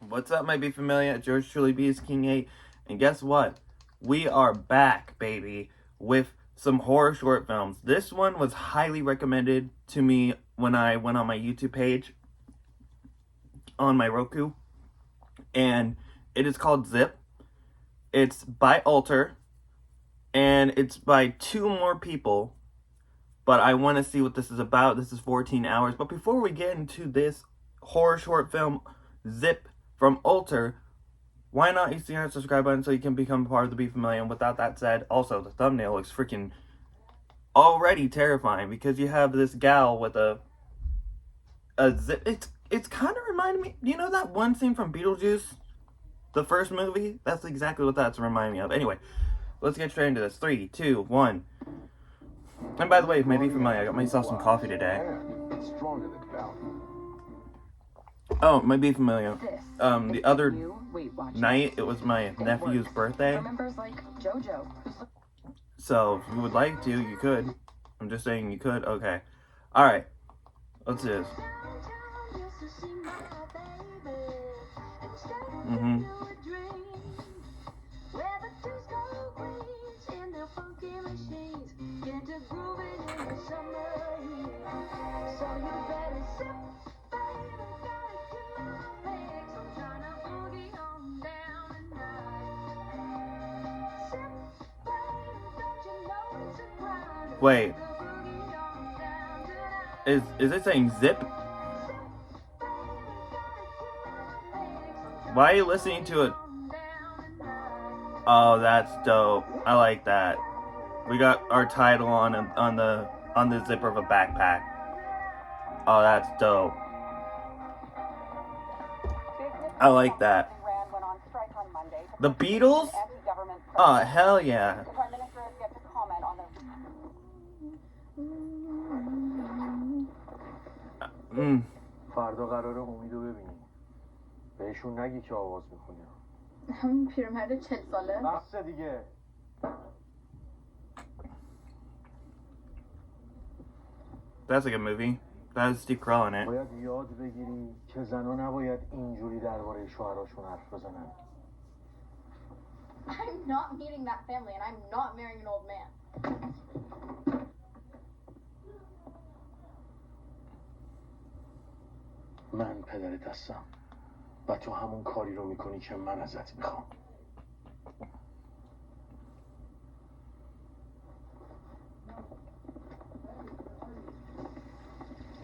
What's up, my Be Familia? It's yours truly, Beast King 8. And guess what? We are back, baby, with some horror short films. This one was highly recommended to me when I went on my YouTube page on my Roku. And it is called Zip. It's by Alter. And it's by two more people. But I want to see what this is about. This is 14 hours. But before we get into this horror short film, Zip, from Alter, why not you see our subscribe button so you can become part of the Be Familia? And without that said, also the thumbnail looks freaking already terrifying because you have this gal with a zip. It's kind of reminding me, you know that one scene from Beetlejuice, the first movie? That's exactly what that's reminding me of. Anyway, let's get straight into this. 3, 2, 1. And by the way, maybe for I got myself some coffee today. Oh, my Be Familia. The other night, it was my nephew's birthday. So, if you would like to, you could. I'm just saying you could. Okay. Alright. Let's do this. Wait. Is it saying zip? Why are you listening to it? Oh, that's dope. I like that. We got our title on the zipper of a backpack. Oh, that's dope. I like that. The Beatles? Oh, hell yeah. فردا قراره امیدو ببینیم. بهشون نگی که آواز میخونی. همون پیرمرد 40 ساله؟ بس دیگه. That's a good movie. That has Steve Carell in it. باید یاد بگیری که زنا نباید اینجوری درباره شوهراشون حرف بزنن. I'm not meeting that family and I'm not marrying an old man. من پدرت هستم و تو همون کاری رو میکنی که من ازت میخوام.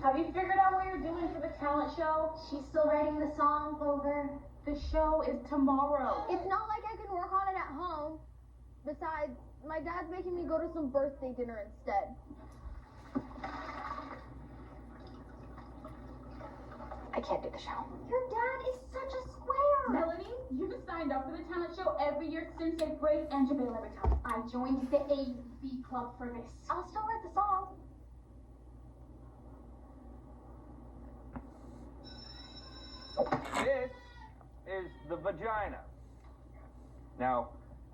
Have you figured out what you're doing for the talent show? She's still writing the songs over. The show is tomorrow. It's not like I can work on it at home. Besides, my dad's making me go to some birthday dinner instead. I can't do the show. Your dad is such a square. Melody, you've signed up for the talent show every year since 8th grade and you bail every time. I joined the AV club for this. I'll still write the song. This is the vagina. Now,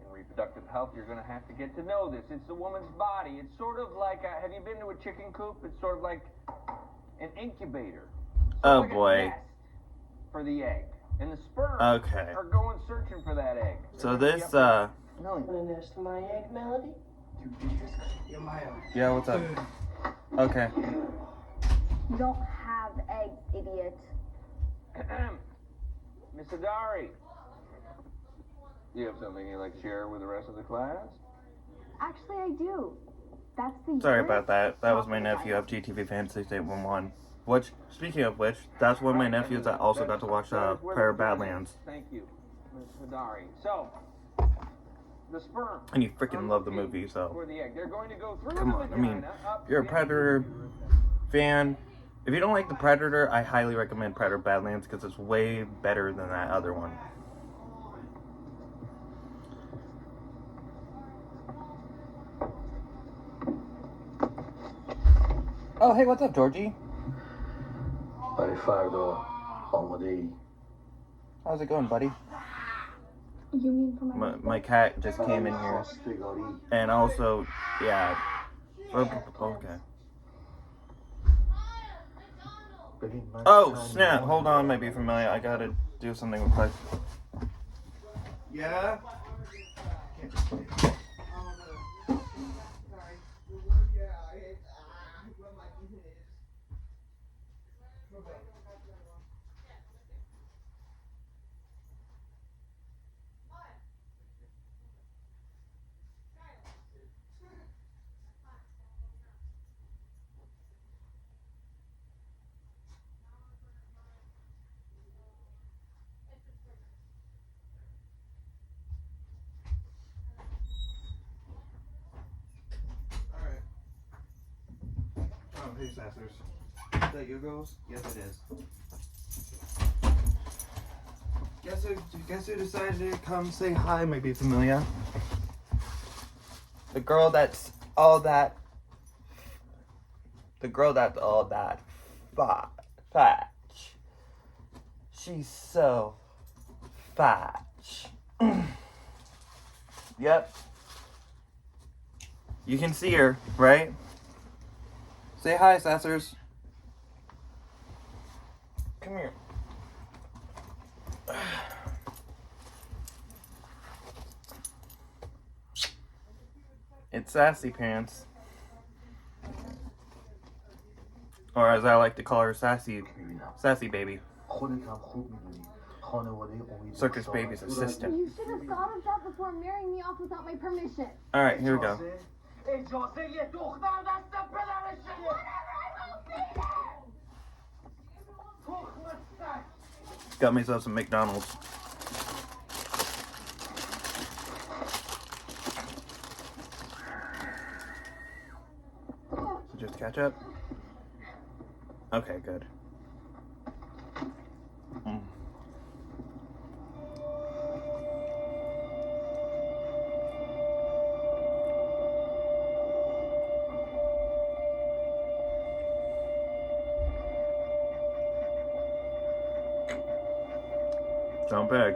in reproductive health, you're going to have to get to know this. It's the woman's body. It's sort of like, have you been to a chicken coop? It's sort of like an incubator. Oh, like boy. A nest for the egg. And the sperm Okay. are going searching for that egg. So this, Want a nest for my egg, Melody? yeah, what's up? Okay. You don't have eggs, idiot. Miss Adari, do you have something you'd like to share with the rest of the class? Actually, I do. That's the Sorry year about that. That was my nephew of GTV Fan 6811. Which, speaking of which, that's one of my nephews that also got to watch Prayer of Badlands. Thank you, Miss Hadari. So, the sperm. And you freaking love the movie, so. For the egg. They're going to go through Come the on, I mean, vagina, up if you're a into Predator fan, if you don't like the Predator, I highly recommend Prayer of Badlands because it's way better than that other one. Oh, hey, what's up, Georgie? برای فردا آماده ای؟ How's it going, buddy? You mean for My cat just came in here. And also, yeah. Okay. Oh, snap. Hold on, might be familiar. I gotta do something real quick. Yeah? Oh, hey, Sassers. Is that your girls? Yes, it is. Guess who decided to come say hi, maybe familia? The girl that's all that. The girl that's all that fat. She's so fat. Yep. You can see her, right? Say hi, Sassers. Come here. It's Sassy Pants. Or as I like to call her, Sassy Baby. Circus Baby's assistant. You should have thought of that before marrying me off without my permission. Alright, here we go. Whatever, I won't be there! Got myself some McDonald's. So just ketchup? Okay, good. Sound big.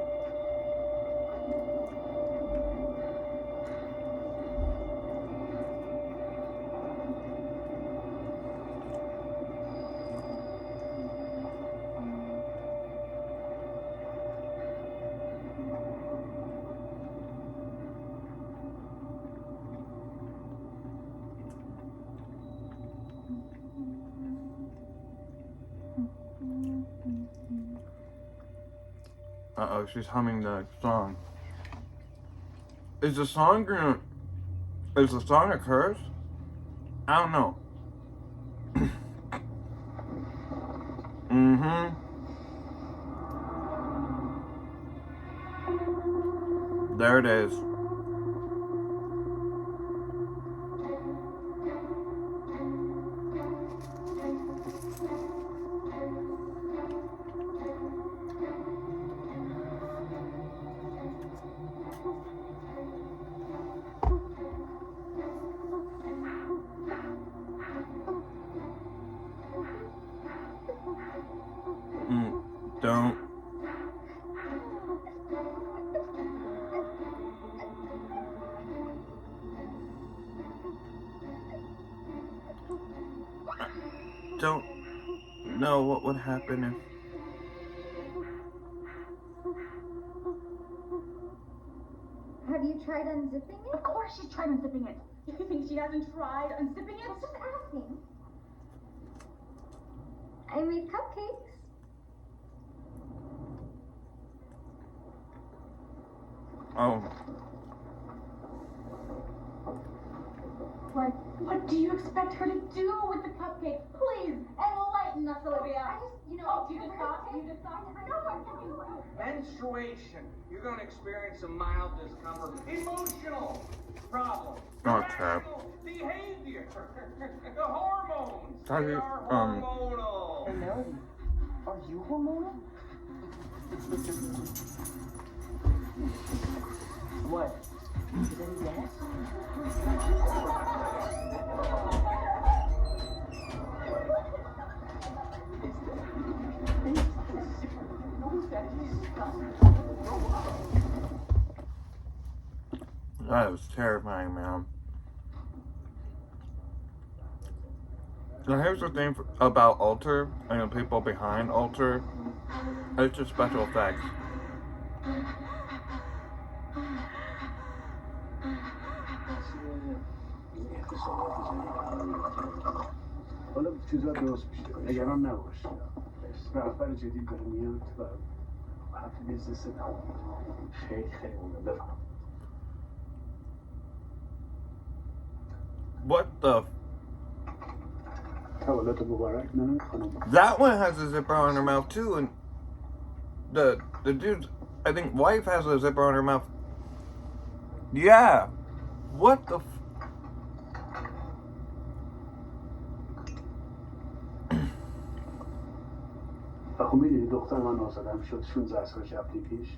Uh-oh, she's humming the song. Is the song a curse? I don't know. There it is. Don't. Don't know what would happen if. Have you tried unzipping it? Of course she's tried unzipping it. You think she hasn't tried unzipping it? I was just asking. I made cupcakes. Oh. What do you expect her to do with the cupcake? Please, enlighten us, Olivia. I just, Oh, you just thought? You just thought? Menstruation. You're going to experience some mild discomfort. Emotional problems. Oh, crap. Behavior. The hormones. How do They you, are hormonal. Hey, Melody, are you hormonal? What? Is that a yes? That was terrifying, man. Now here's the thing about Alter and the people behind Alter. It's a special effect. حالا چیزا درست میشه نگران نباش رهبر جدید داره میاد و هفته بیزنس تمام خیلی خیلی مونده بفهم What the? تولد مبارک نه خانم That one has a zipper on her mouth too, and the dude's, I think, wife has a zipper on her mouth. Yeah. What the? و خب میدونی دختر من آزادم شد 16 سالش هفته پیش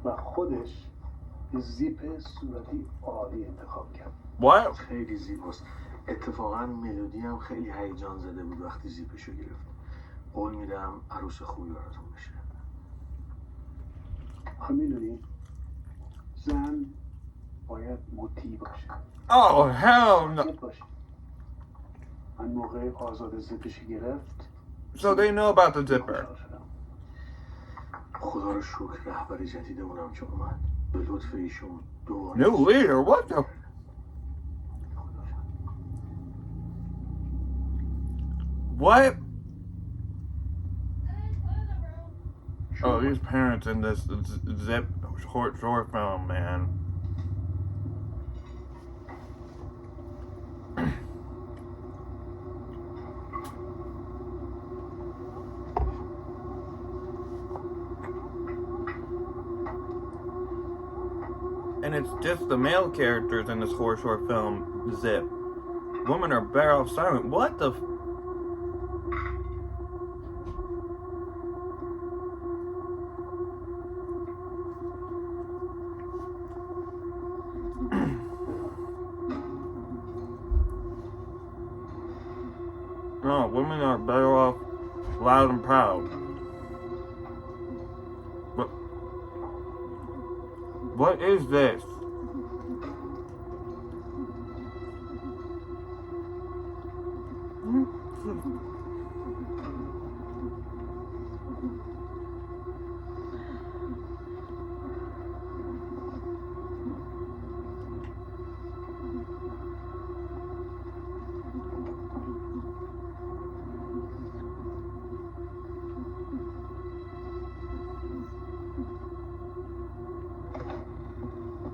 و خودش یه زیپ صورتی عالی انتخاب کرد What? خیلی زیباست اتفاقا ملودی هم خیلی هیجان زده بود وقتی زیپشو گرفت قول میدم عروس خوبی براتون بشه خب میدونی زن باید مطیع باشه Oh hell no! زیپ باشه من موقع آزاد زیپش گرفت So they know about the zipper. خوشحال شدم. خدا رو شکر رهبر جدیدمونم که اومد به لطف ایشون دوباره New leader? What the? What? Oh, these parents in this zip short film, man. And it's just the male characters in this horror short film, Zip. Women are better off silent. What the? No, women are better off loud and proud. What is this?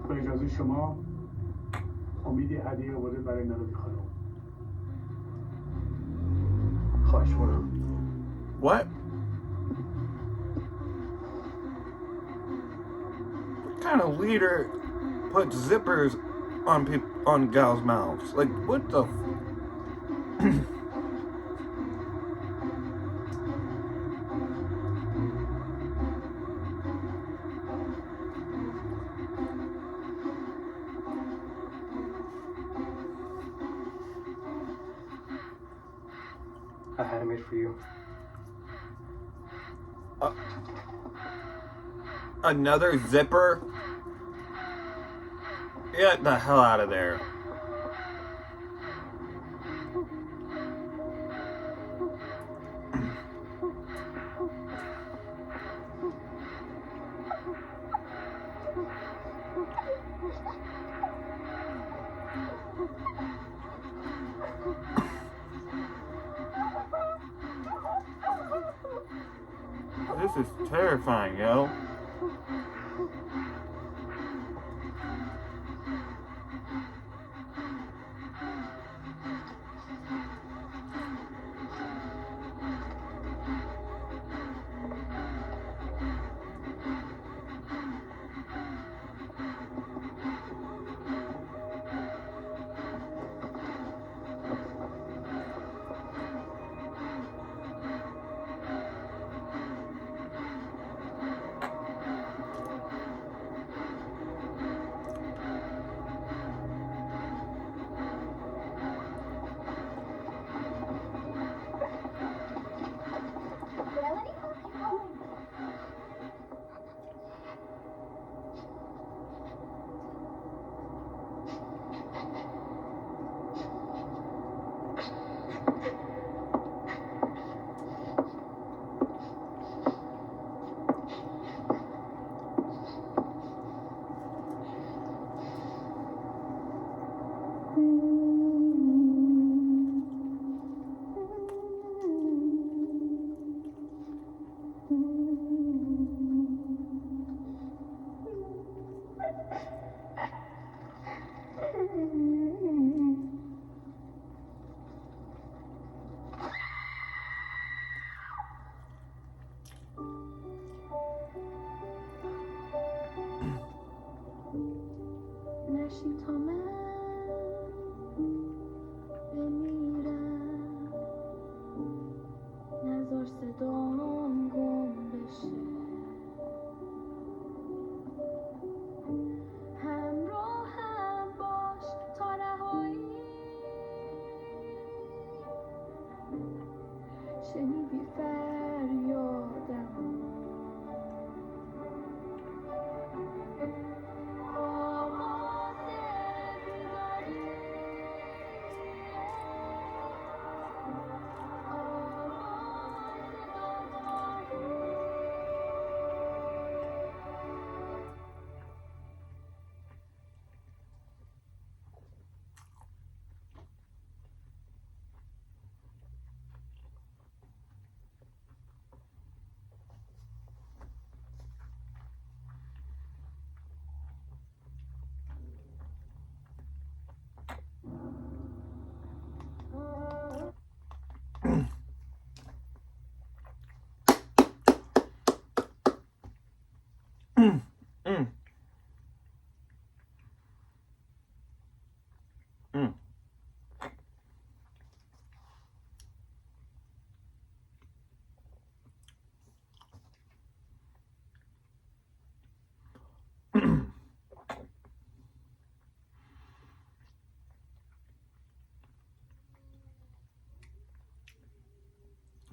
با اجازه شما امیدی هدیه آورده برای نروبی خانم خواهش کنم What? What kind of leader puts zippers on gals' mouths? Like, what the? I had it made for you. Another zipper? Get the hell out of there. This is terrifying, yo. Mm. Mm.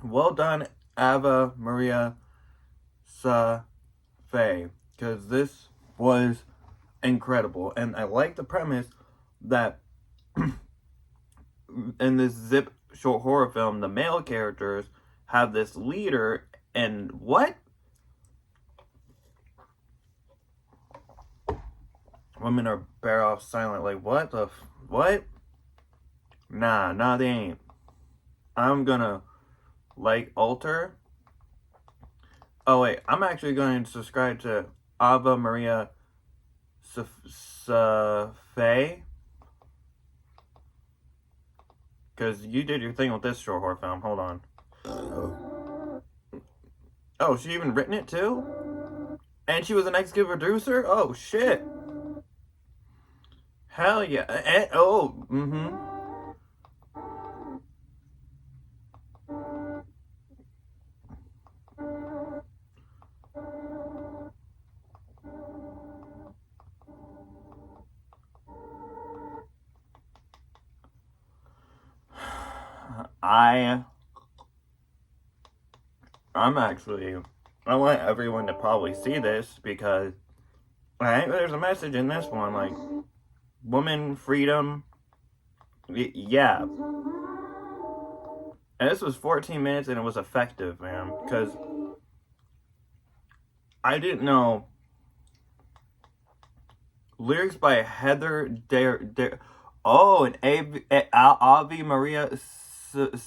Well done, Ava Maria Safe, because this was incredible. And I like the premise that in this Zip short horror film, the male characters have this leader, and what? Women are better off silent. Like, what the what? Nah, they ain't. I'm gonna alter. Oh wait, I'm actually going to subscribe to Ava Maria Safe, because you did your thing with this short horror film. Hold on. Oh, she even written it too? And she was an executive producer? Oh shit. Hell yeah. I want everyone to probably see this, because I think there's a message in this one, like, woman freedom. Yeah. And this was 14 minutes and it was effective, man, because I didn't know. Lyrics by Heather and Avi Maria Safe.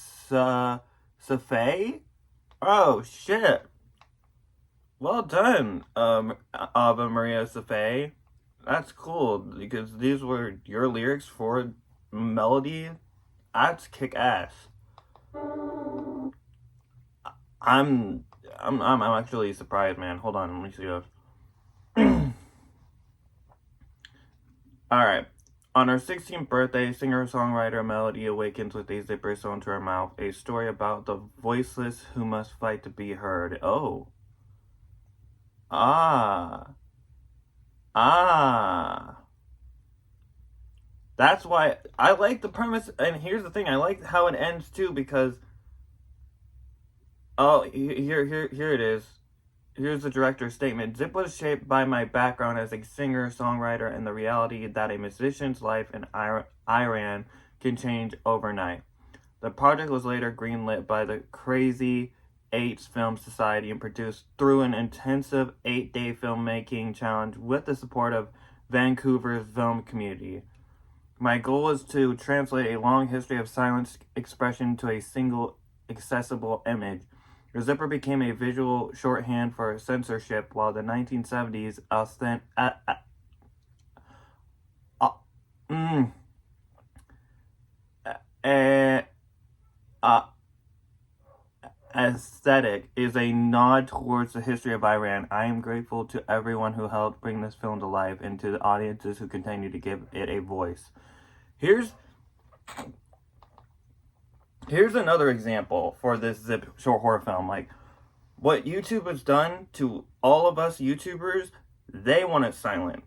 Oh shit! Well done, Ava Maria Safe. That's cool, because these were your lyrics for melody. That's kick ass. I'm actually surprised, man. Hold on, let me see this. Alright. On her 16th birthday, singer-songwriter Melody awakens with a zipper sewn to her mouth. A story about the voiceless who must fight to be heard. Oh. Ah. That's why I like the premise, and here's the thing, I like how it ends too, because here it is. Here's the director's statement. Zip was shaped by my background as a singer-songwriter and the reality that a musician's life in Iran can change overnight. The project was later greenlit by the Crazy Eights Film Society and produced through an intensive 8-day filmmaking challenge with the support of Vancouver's film community. My goal is to translate a long history of silent expression to a single accessible image. The zipper became a visual shorthand for censorship, while the 1970s aesthetic is a nod towards the history of Iran. I am grateful to everyone who helped bring this film to life and to the audiences who continue to give it a voice. Here's another example for this Zip short horror film. Like, what YouTube has done to all of us YouTubers, they want it silent.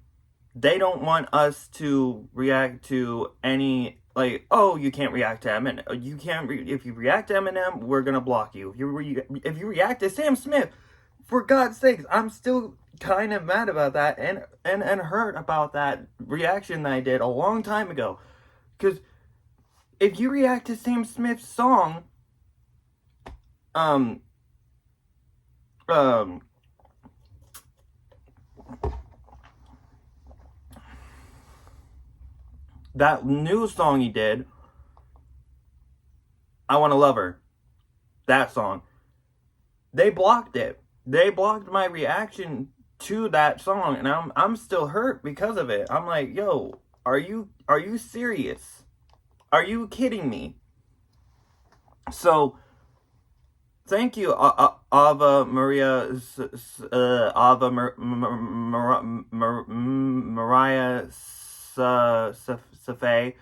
They don't want us to react to any, like, oh, you can't react to Eminem. You can't, if you react to Eminem, we're gonna block you. If you react to Sam Smith, for God's sakes, I'm still kind of mad about that and hurt about that reaction that I did a long time ago. Because if you react to Sam Smith's song, that new song he did, I Wanna Love Her, that song, they blocked it. They blocked my reaction to that song, and I'm still hurt because of it. I'm like, yo, are you serious? Are you kidding me? So, thank you, Mariah Safai,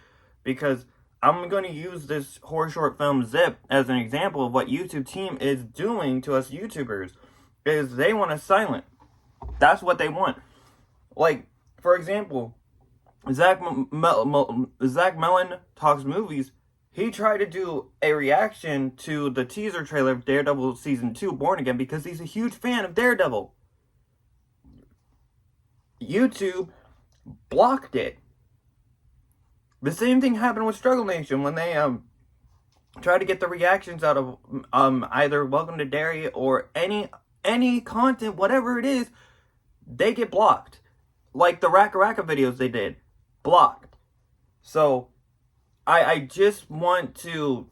because I'm going to use this horror short film Zip as an example of what YouTube team is doing to us YouTubers. Is they want us silent. That's what they want. Like, for example, Zach Mellon Talks Movies. He tried to do a reaction to the teaser trailer of Daredevil Season 2, Born Again, because he's a huge fan of Daredevil. YouTube blocked it. The same thing happened with Struggle Nation when they tried to get the reactions out of either Welcome to Derry or any content, whatever it is, they get blocked. Like the Raka Raka videos they did. Blocked. So I just want to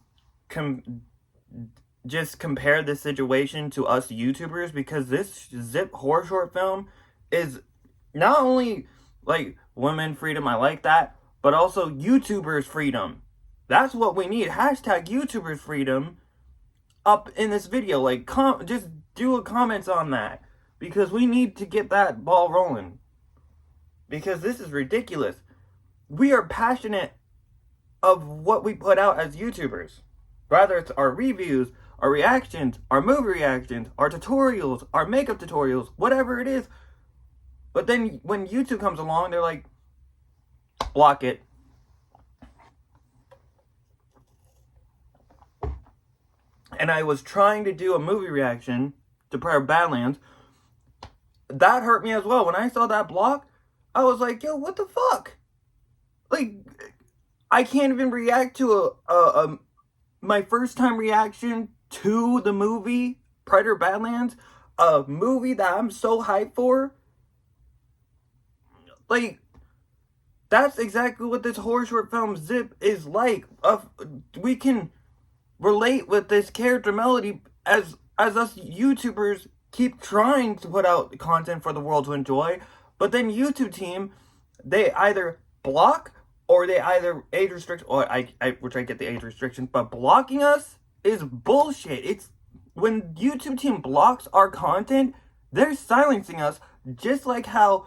just compare this situation to us YouTubers, because this Zip horror short film is not only like women freedom, I like that, but also YouTubers freedom. That's what we need. Hashtag YouTubers freedom up in this video. Like, just do a comments on that, because we need to get that ball rolling, because this is ridiculous. We are passionate of what we put out as YouTubers, whether it's our reviews, our reactions, our movie reactions, our tutorials, our makeup tutorials, whatever it is. But then when YouTube comes along, they're like, block it. And I was trying to do a movie reaction to Prayer of Badlands. That hurt me as well. When I saw that block, I was like, yo, what the fuck? Like, I can't even react to my first time reaction to the movie Predator Badlands, a movie that I'm so hyped for. Like, that's exactly what this horror short film Zip is like. We can relate with this character Melody as us YouTubers keep trying to put out content for the world to enjoy, but then YouTube team, they either block or they either age restrict, or which I get the age restrictions, but blocking us is bullshit. It's when YouTube team blocks our content, they're silencing us, just like how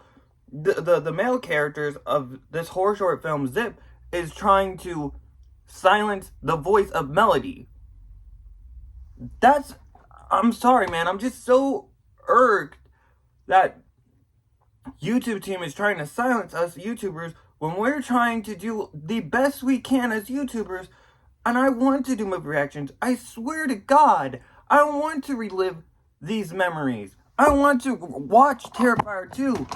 the male characters of this horror short film Zip is trying to silence the voice of Melody. I'm sorry, man. I'm just so irked that YouTube team is trying to silence us YouTubers when we're trying to do the best we can as YouTubers. And I want to do movie reactions. I swear to God, I want to relive these memories. I want to watch Terrifier 2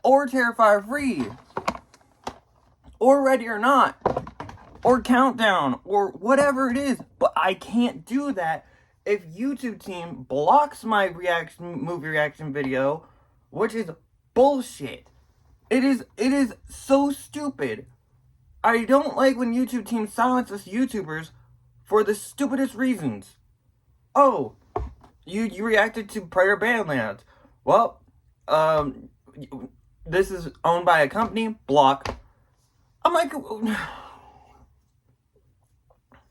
or Terrifier 3 or Ready or Not or Countdown or whatever it is. But I can't do that if YouTube team blocks my movie reaction video, which is bullshit. It is so stupid. I don't like when YouTube team silence us YouTubers for the stupidest reasons. Oh, you reacted to Predator Badlands. Well, this is owned by a company, block. I'm like,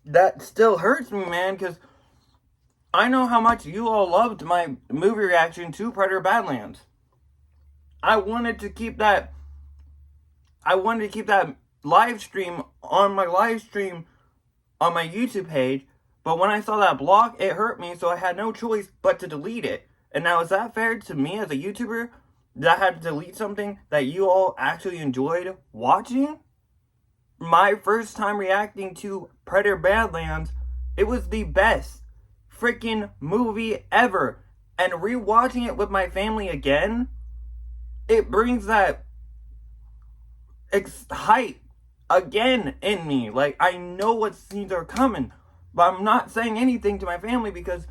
that still hurts me, man, because I know how much you all loved my movie reaction to Predator Badlands. I wanted to keep that live stream on my YouTube page, but when I saw that block, it hurt me, so I had no choice but to delete it. And now, is that fair to me as a YouTuber that I had to delete something that you all actually enjoyed watching? My first time reacting to Predator Badlands, it was the best freaking movie ever. And rewatching it with my family again, it brings that hype again in me. Like, I know what scenes are coming, but I'm not saying anything to my family because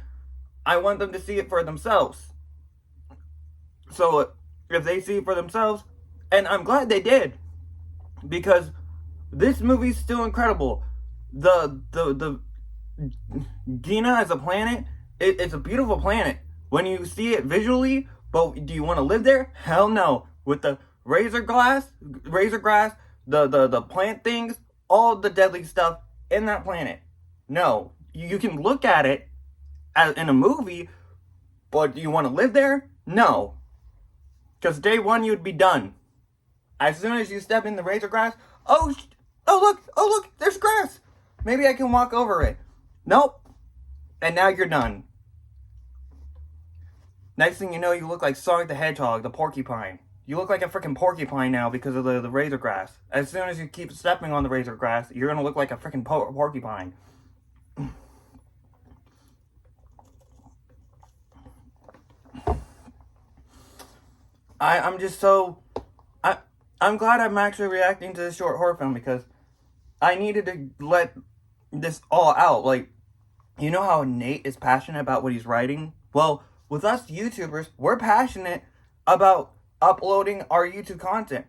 I want them to see it for themselves. So if they see it for themselves, and I'm glad they did, because this movie's still incredible. The Gina as a planet, it's a beautiful planet when you see it visually, but do you want to live there? Hell no. With the razor grass, the plant things, all the deadly stuff in that planet. No. You can look at it in a movie, but do you want to live there? No. Because day one, you'd be done. As soon as you step in the razor grass, oh look, there's grass. Maybe I can walk over it. Nope. And now you're done. Next thing you know, you look like Sonic the Hedgehog, the porcupine. You look like a freaking porcupine now because of the razor grass. As soon as you keep stepping on the razor grass, you're gonna look like a freaking porcupine. I'm just so... I'm glad I'm actually reacting to this short horror film because I needed to let this all out. Like, you know how Nate is passionate about what he's writing? Well, with us YouTubers, we're passionate about uploading our YouTube content.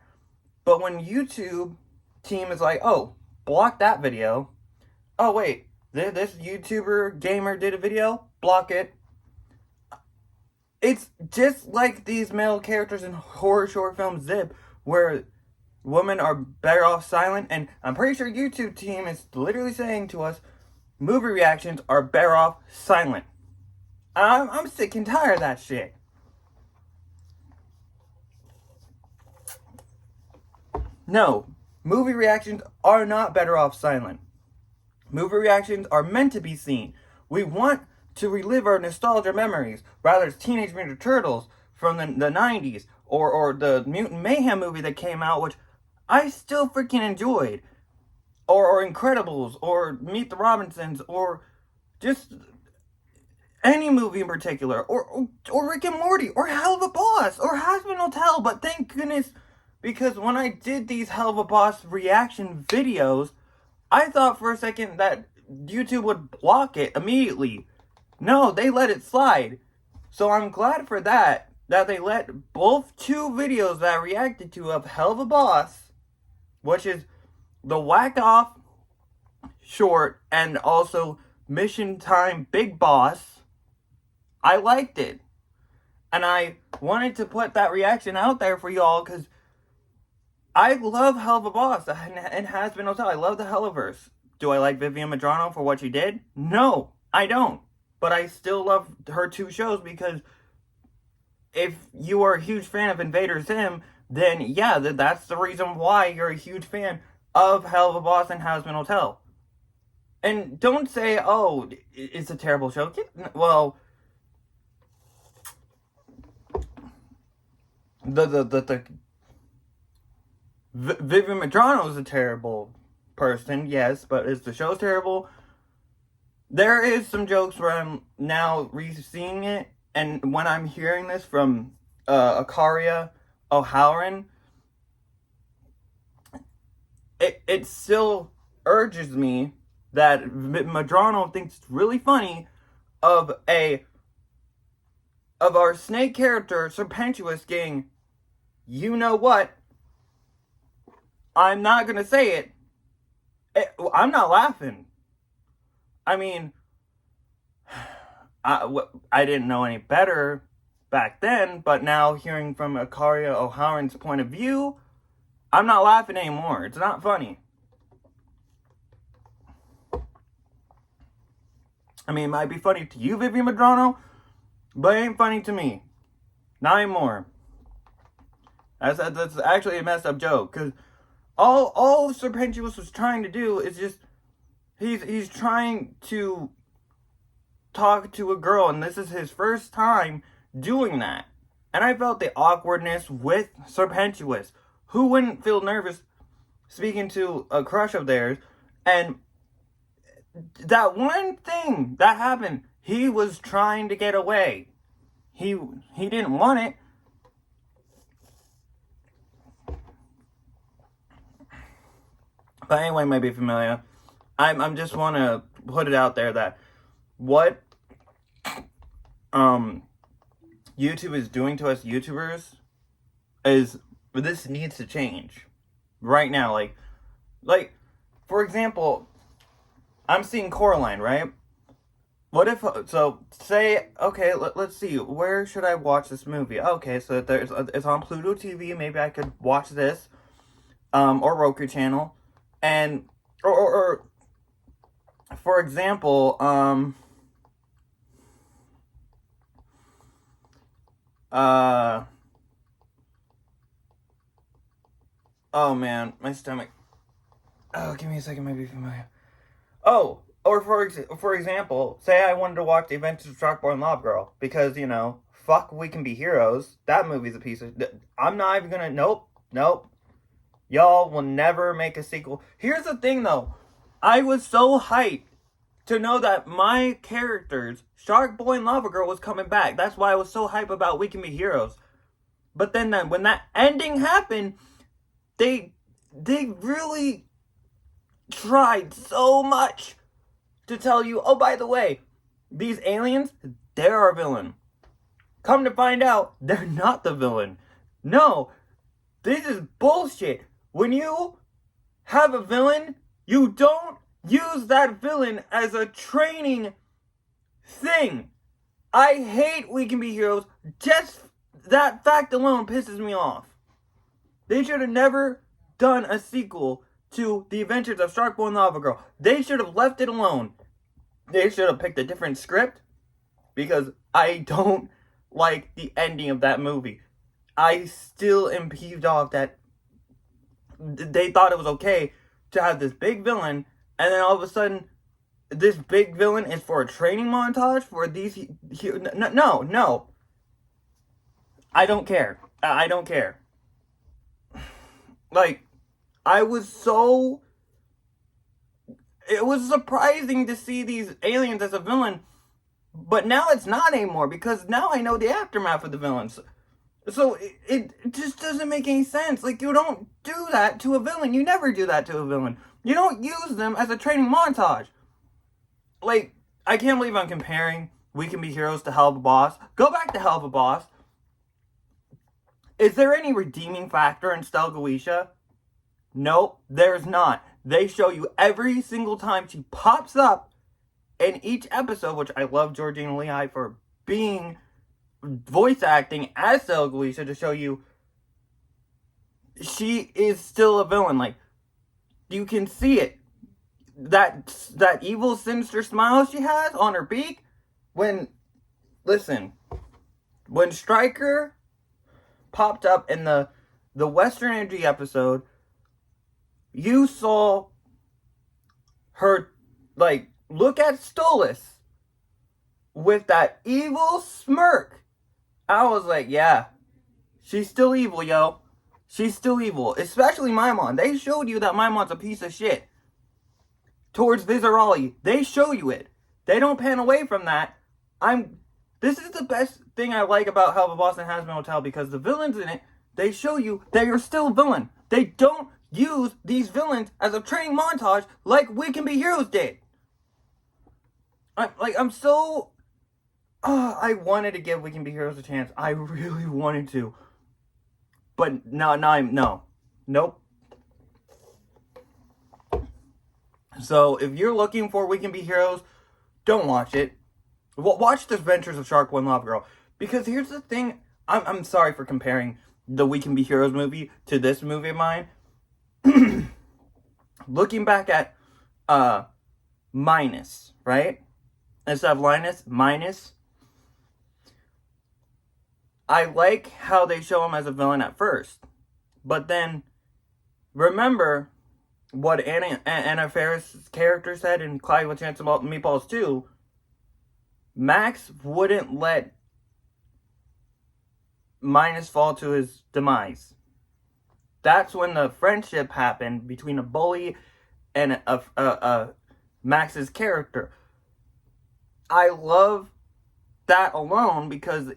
But when YouTube team is like, oh, block that video. Oh, wait, this YouTuber gamer did a video? Block it. It's just like these male characters in horror short film Zip, where women are better off silent. And I'm pretty sure YouTube team is literally saying to us, movie reactions are better off silent. I'm sick and tired of that shit. No, movie reactions are not better off silent. Movie reactions are meant to be seen. We want to relive our nostalgia memories, whether it's Teenage Mutant Turtles from the 90s, or the Mutant Mayhem movie that came out, which I still freaking enjoyed, or Incredibles, or Meet the Robinsons, or just any movie in particular, or Rick and Morty, or Hell of a Boss, or Hazbin Hotel. But thank goodness, because when I did these Hell of a Boss reaction videos, I thought for a second that YouTube would block it immediately. No, they let it slide. So I'm glad for that they let both two videos that I reacted to of Hell of a Boss, which is the whacked off short and also Mission Time Big Boss, I liked it. And I wanted to put that reaction out there for y'all because I love Hell of a Boss and Hazbin Hotel. I love the Helliverse. Do I like Vivian Madrano for what she did? No, I don't. But I still love her two shows because if you are a huge fan of Invader Zim, then yeah, that's the reason why you're a huge fan of Hell of a Boss and Hazbin Hotel. And don't say, oh, it's a terrible show. Well, Vivian Madrano is a terrible person, yes, but is the show terrible? There is some jokes where I'm now re-seeing it, and when I'm hearing this from Akaria O'Halloran, it still urges me that Madrano thinks it's really funny of our snake character, Serpentuous, getting, you know what? I'm not gonna say it. I'm not laughing. I mean, I didn't know any better back then, but now hearing from Akaria O'Halloran's point of view, I'm not laughing anymore. It's not funny. I mean, it might be funny to you, Vivian Madrano, but it ain't funny to me. Not anymore. That's actually a messed up joke, because all Serpentuous was trying to do is just, he's trying to talk to a girl, and this is his first time doing that. And I felt the awkwardness with Serpentuous. Who wouldn't feel nervous speaking to a crush of theirs? And that one thing that happened, he was trying to get away. He didn't want it. But anyway, maybe familia. I'm just want to put it out there that what YouTube is doing to us YouTubers is, this needs to change right now. Like for example, I'm seeing Coraline, right? What if, so say, okay, let's see, where should I watch this movie? Okay, so it's on Pluto TV. Maybe I could watch this, or Roku channel, and or for example, Oh man, my stomach. Oh, give me a second, maybe familiar. Oh, or for example, say I wanted to watch The Adventures of Sharkboy and Lava Girl because, you know, fuck We Can Be Heroes. That movie's a piece of... I'm not even gonna... Nope. Y'all will never make a sequel. Here's the thing, though. I was so hyped to know that my characters, Sharkboy and Lava Girl, was coming back. That's why I was so hyped about We Can Be Heroes. But then when that ending happened, they really tried so much to tell you, oh, by the way, these aliens, they're our villain. Come to find out, they're not the villain. No, this is bullshit. When you have a villain, you don't use that villain as a training thing. I hate We Can Be Heroes. Just that fact alone pisses me off. They should have never done a sequel to The Adventures of Sharkboy and Lava Girl. They should have left it alone. They should have picked a different script, because I don't like the ending of that movie. I still am peeved off that they thought it was okay to have this big villain, and then all of a sudden, this big villain is for a training montage for these... No. I don't care. I don't care. Like, I was so... It was surprising to see these aliens as a villain, but now it's not anymore, because now I know the aftermath of the villains. So it just doesn't make any sense. Like, you don't do that to a villain. You never do that to a villain. You don't use them as a training montage. Like, I can't believe I'm comparing We Can Be Heroes to Hell of a Boss. Go back to Hell of a Boss. Is there any redeeming factor in Stella Goetia? Nope, there's not. They show you every single time she pops up in each episode, which I love Georgina Lehigh for being voice acting as Stella Goetia, to show you she is still a villain. Like, you can see it. That evil, sinister smile she has on her beak. When Stryker popped up in the Western Energy episode, you saw her, like, look at Stolas with that evil smirk. I was like, yeah, she's still evil, yo. She's still evil. Especially Maimon. They showed you that Maimon's a piece of shit. Towards Vizarali, they show you it. They don't pan away from that. This is the best thing I like about Hell of a Boston Hazbin Hotel, because the villains in it, they show you that you're still a villain. They don't use these villains as a training montage like We Can Be Heroes did. I'm so... I wanted to give We Can Be Heroes a chance. I really wanted to. But no. Nope. So, if you're looking for We Can Be Heroes, don't watch it. Watch The Adventures of Sharkboy and Lava Girl. Because here's the thing. I'm sorry for comparing the We Can Be Heroes movie to this movie of mine. Looking back at Minus, right? Instead of Linus, Minus. I like how they show him as a villain at first. But then, remember what Anna Faris' character said in Clyde with Chance of Meatballs 2. Max wouldn't let Minus fall to his demise. That's when the friendship happened between a bully and Max's character. I love that alone because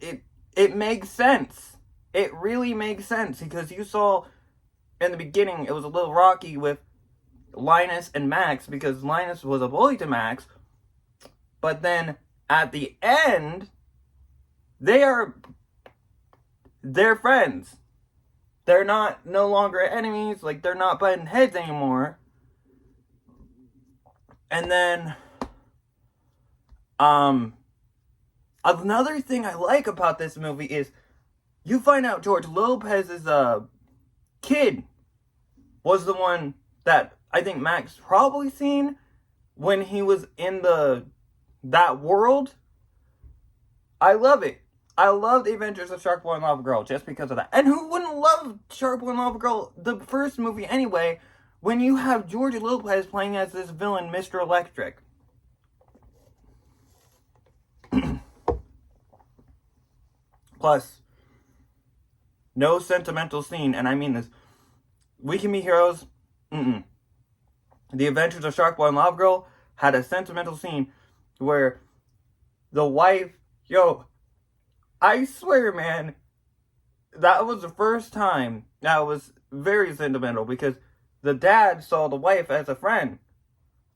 it makes sense. It really makes sense, because you saw in the beginning it was a little rocky with Linus and Max, because Linus was a bully to Max, but then at the end they're friends. They're no longer enemies. Like, they're not butting heads anymore. And then another thing I like about this movie is you find out George Lopez's kid was the one that I think Max probably seen when he was in that world. I love it. I love The Adventures of Shark Boy and Lava Girl just because of that. And who wouldn't love Shark Boy and Lava Girl, the first movie anyway, when you have George Lopez playing as this villain, Mr. Electric? Plus, no sentimental scene, and I mean this. We Can Be Heroes, The Adventures of Shark Boy and Lava Girl had a sentimental scene where the wife, I swear, man, that was the first time that was very sentimental because the dad saw the wife as a friend.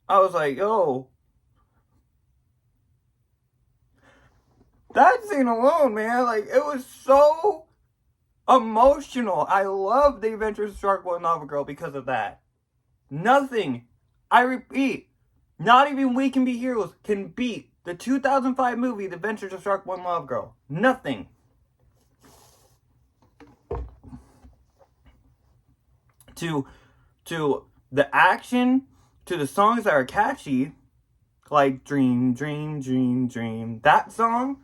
I was like, that scene alone, man, like, it was so emotional. I love The Adventures of Shark Boy and Lava Girl because of that. Nothing, I repeat, not even We Can Be Heroes can beat the 2005 movie, The Adventures of Shark Boy and Lava Girl. Nothing. To the action, to the songs that are catchy, like Dream, Dream, Dream, Dream, that song.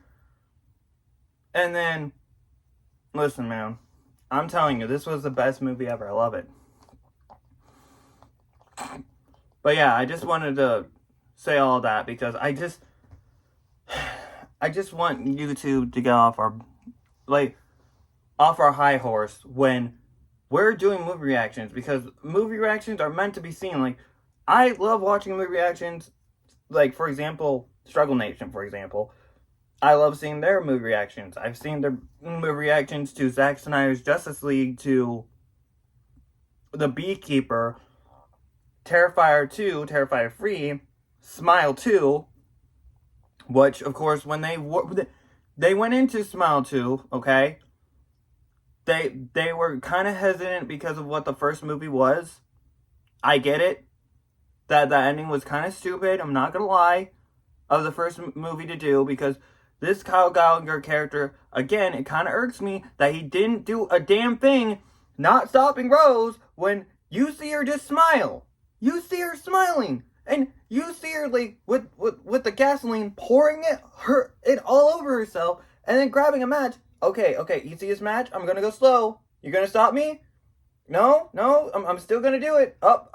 And then, listen, man, I'm telling you, this was the best movie ever. I love it. But yeah, I just wanted to say all that because I just want you two to get off our high horse when we're doing movie reactions, because movie reactions are meant to be seen. Like, I love watching movie reactions. Like, for example, Struggle Nation, for example. I love seeing their movie reactions. I've seen their movie reactions to Zack Snyder's Justice League, to The Beekeeper, Terrifier 2, Terrifier 3, Smile 2, which, of course, when they went into Smile 2, okay, they were kind of hesitant because of what the first movie was. I get it. That ending was kind of stupid, I'm not gonna lie, of the first movie to do, because this Kyle Gallagher character, again, it kind of irks me that he didn't do a damn thing not stopping Rose when you see her just smile. You see her smiling, and you see her, like, with the gasoline, pouring it all over herself, and then grabbing a match. Okay, you see this match? I'm gonna go slow. You're gonna stop me? No, I'm still gonna do it. Up.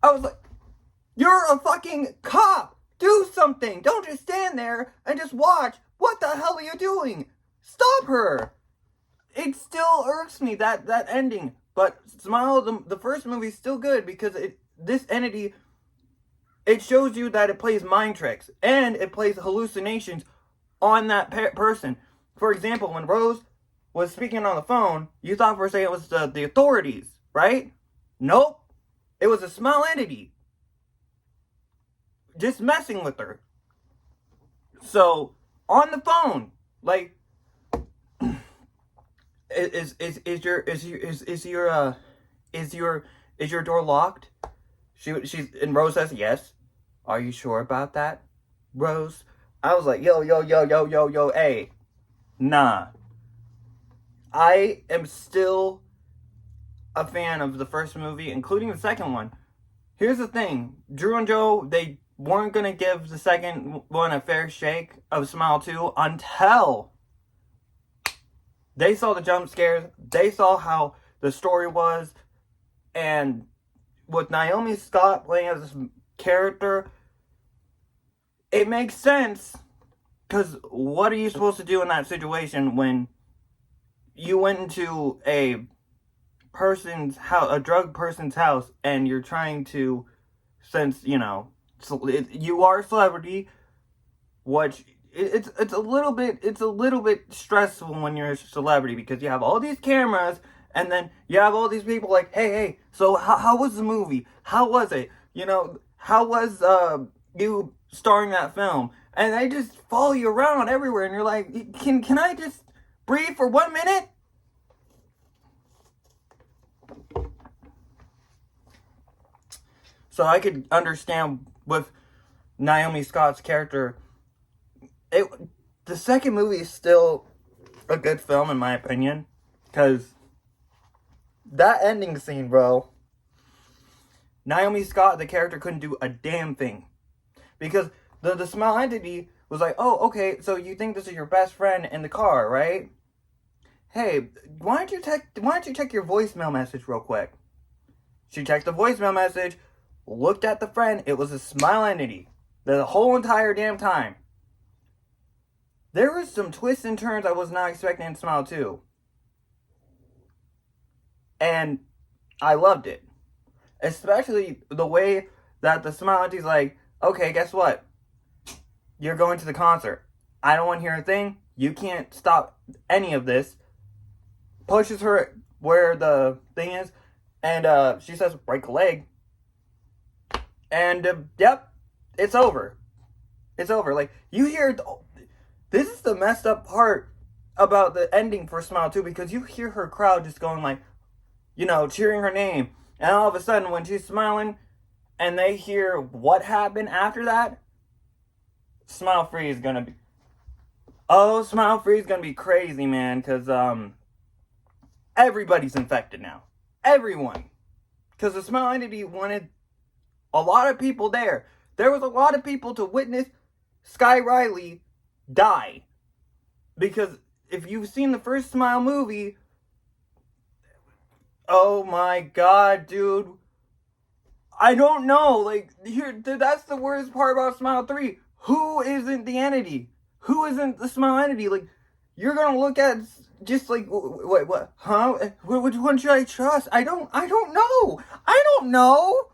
I was like, you're a fucking cop. Do something. Don't just stand there and just watch. What the hell are you doing? Stop her. It still irks me, that ending. But Smile, the first movie's still good because this entity, it shows you that it plays mind tricks and it plays hallucinations on that person. For example, when Rose was speaking on the phone, you thought for a second it was the authorities, right? Nope. It was a Smile entity just messing with her. So, on the phone, like, is your door locked? And Rose says yes. Are you sure about that, Rose? I was like, yo, hey, nah. I am still a fan of the first movie, including the second one. Here's the thing, Drew and Joe, they weren't gonna give the second one a fair shake of Smile 2 until they saw the jump scares, they saw how the story was, and with Naomi Scott playing as this character, it makes sense, because what are you supposed to do in that situation when you went into a person's house, a drug person's house, and you're trying to, since, you are a celebrity, which it's a little bit stressful when you're a celebrity, because you have all these cameras, and then you have all these people like, hey, so how was the movie? How was it? How was you starring that film? And they just follow you around everywhere, and you're like, can I just breathe for 1 minute? So I could understand with Naomi Scott's character. The second movie is still a good film, in my opinion, because that ending scene, bro, Naomi Scott, the character, couldn't do a damn thing, because the Smile entity was like, oh, okay, so you think this is your best friend in the car, right? Hey, why don't you check your voicemail message real quick? She checked the voicemail message, looked at the friend, it was a smile entity. The whole entire damn time. There was some twists and turns I was not expecting in Smile 2. And I loved it. Especially the way that the Smile entity's like, okay, guess what? You're going to the concert. I don't want to hear a thing. You can't stop any of this. Pushes her where the thing is. And she says, break a leg. And, yep, it's over. It's over. Like, you hear... This is the messed up part about the ending for Smile 2, because you hear her crowd just going like, you know, cheering her name. And all of a sudden, when she's smiling, and they hear what happened after that, Smile Free is gonna be... Oh, Smile Free is gonna be crazy, man, because, everybody's infected now. Everyone. Because the Smile entity wanted a lot of people there. There was a lot of people to witness Sky Riley die. Because if you've seen the first Smile movie, oh my god, dude. I don't know. Like, here, that's the worst part about Smile 3. Who isn't the entity? Who isn't the Smile entity? Like, you're gonna look at just like, wait, what? Huh? Which one should I trust? I don't know. I don't know.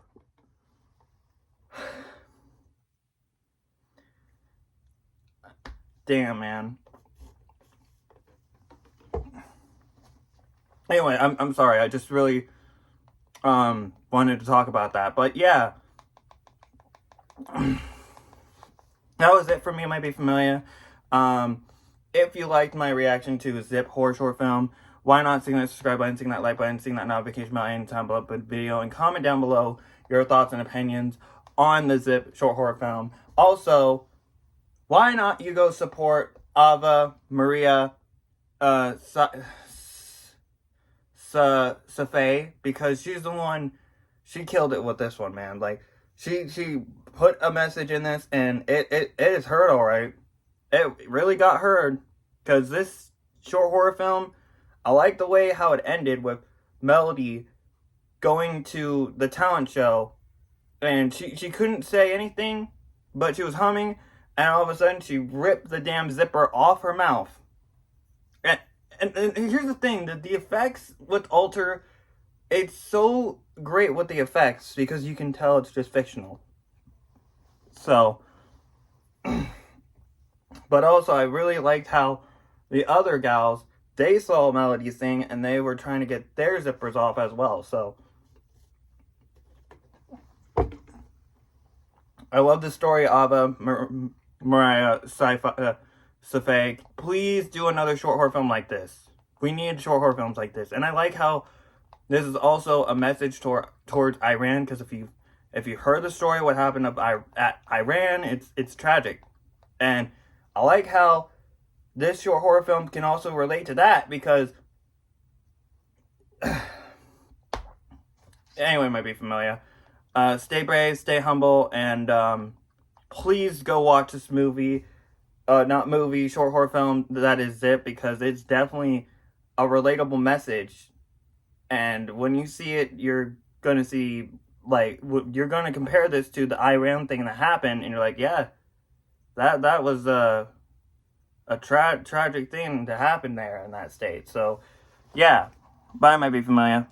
Damn, man. Anyway, I'm sorry. I just really wanted to talk about that. But yeah. That was it for me. It might be familiar. If you liked my reaction to a Zip horror short film, why not sing that subscribe button, sing that like button, sing that notification bell anytime below the video, and comment down below your thoughts and opinions on the Zip short horror film. Also, why not you go support Ava Maria Safai, because she's the one, she killed it with this one, man. Like, she put a message in this, and it is heard alright. It really got heard, because this short horror film, I like the way how it ended with Melody going to the talent show, and she couldn't say anything, but she was humming, and all of a sudden she ripped the damn zipper off her mouth. And here's the thing, the effects with Alter, it's so great with the effects, because you can tell it's just fictional. So... But also, I really liked how the other gals, they saw Melody sing, and they were trying to get their zippers off as well. So, I love the story of Mariah Safai. Please do another short horror film like this. We need short horror films like this. And I like how this is also a message towards Iran, because if you heard the story, what happened at Iran, it's tragic. And I like how this short horror film can also relate to that, because anyway, might be familiar. Stay brave, stay humble, and please go watch this movie. Short horror film that is Zip, because it's definitely a relatable message. And when you see it, you're gonna see, like, you're gonna compare this to the Iran thing that happened, and you're like, yeah. That was a tragic thing to happen there in that state. So, yeah. Bye, might be familiar.